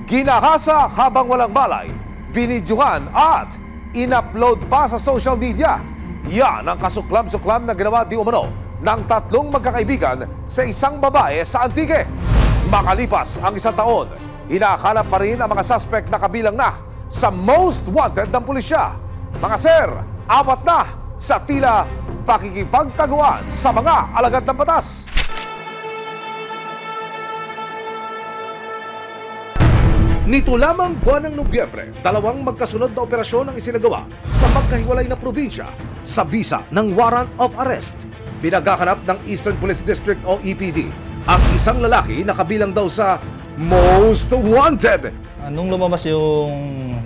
ginahasa habang walang malay, binidyohan at in-upload pa sa social media. Yan ang kasuklam-suklam na ginawa di umano ng tatlong magkakaibigan sa isang babae sa Antique. Makalipas ang isang taon, hinahanap pa rin ang mga suspect na kabilang na sa most wanted ng pulisya. Mga sir, awat na sa tila pakikipagtaguan sa mga alagad ng batas. Nito lamang buwan ng Nobyembre, dalawang magkasunod na operasyon ang isinagawa sa magkahiwalay na probinsya sa bisa ng warrant of arrest. Pinaghahanap ng Eastern Police District o EPD ang isang lalaki na kabilang daw sa most wanted. Nung lumabas yung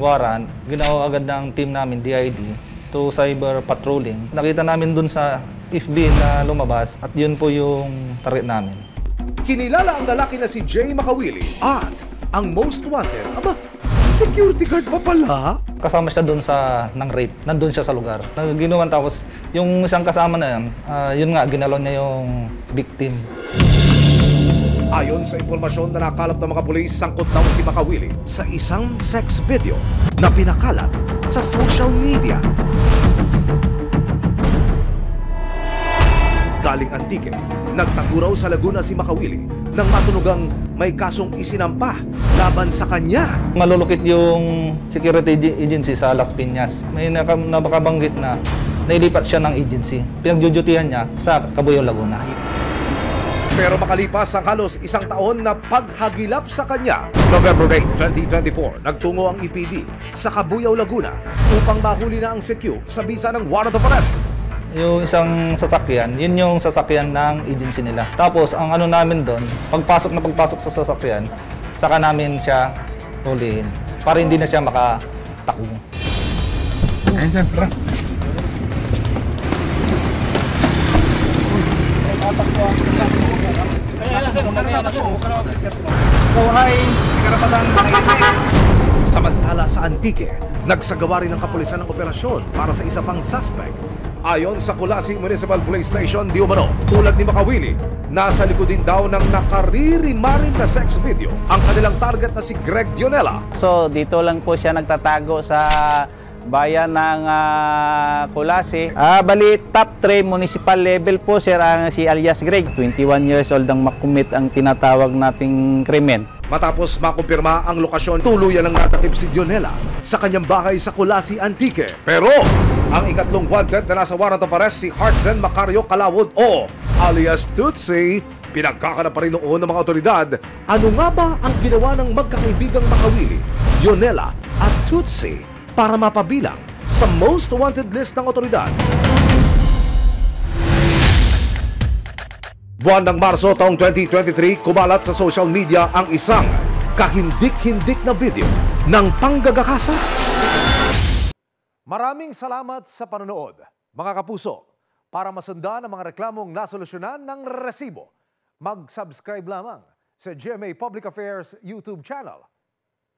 warrant, ginawa agad ng team namin, DID, to cyber patrolling. Nakita namin dun sa FB na lumabas at yun po yung target namin. Kinilala ang lalaki na si Jay Makawili at ang most wanted, aba, security guard pa pala? Kasama siya doon ng rape. Nandun siya sa lugar. Ginawan tapos yung isang kasama na yan, yun nga, ginalaw niya yung victim. Ayon sa impormasyon na nakalap ng mga pulis, sangkot daw si Makawili sa isang sex video na pinakalat sa social media. Galing Antique, nagtago raw sa Laguna si Makawili nang matunugang may kasong isinampa laban sa kanya. Malulukit yung security agency sa Las Piñas. May nabakabanggit na nailipat siya ng agency. Pinagdudutihan niya sa Cabuyao, Laguna. Pero makalipas ang halos isang taon na paghagilap sa kanya, November 8, 2024, nagtungo ang EPD sa Cabuyao, Laguna upang mahuli na ang CQ sa bisa ng warrant of arrest. Yung isang sasakyan, yun yung sasakyan ng agency nila. Tapos, ang ano namin doon, pagpasok sa sasakyan, saka namin siya hulihin para hindi na siya makatakbo. Ayun sir, tara. Samantala sa Antique, nagsagawa rin ng kapulisan ng operasyon para sa isa pang suspect. Ayon sa Kulasi Municipal Police Station, di umano, tulad ni Makawili, nasa likod din daw ng nakaririmarin na sex video ang kanilang target na si Greg Dionela. So dito lang po siya nagtatago sa bayan ng Kulasi. Bali top 3 municipal level po sir ang si alias Greg. 21 years old ang makumit ang tinatawag nating krimen. Matapos makumpirma ang lokasyon, tuluyan ang natakip si Dionela sa kanyang bahay sa Kulasi, Antique. Pero ang ikatlong wanted na nasa warrant of arrest, si Hartzen Macario Calawod o alias Tutsi, pinagkakanap pa rin noon ng mga otoridad. Ano nga ba ang ginawa ng magkakaibigang Makawili, Dionela at Tutsi para mapabilang sa most wanted list ng otoridad? Buwan ng Marso taong 2023, kumalat sa social media ang isang kahindik-hindik na video ng panggagakasa. Maraming salamat sa panonood, mga kapuso. Para masundan ang mga reklamong nasolusyonan ng resibo, mag-subscribe lamang sa GMA Public Affairs YouTube channel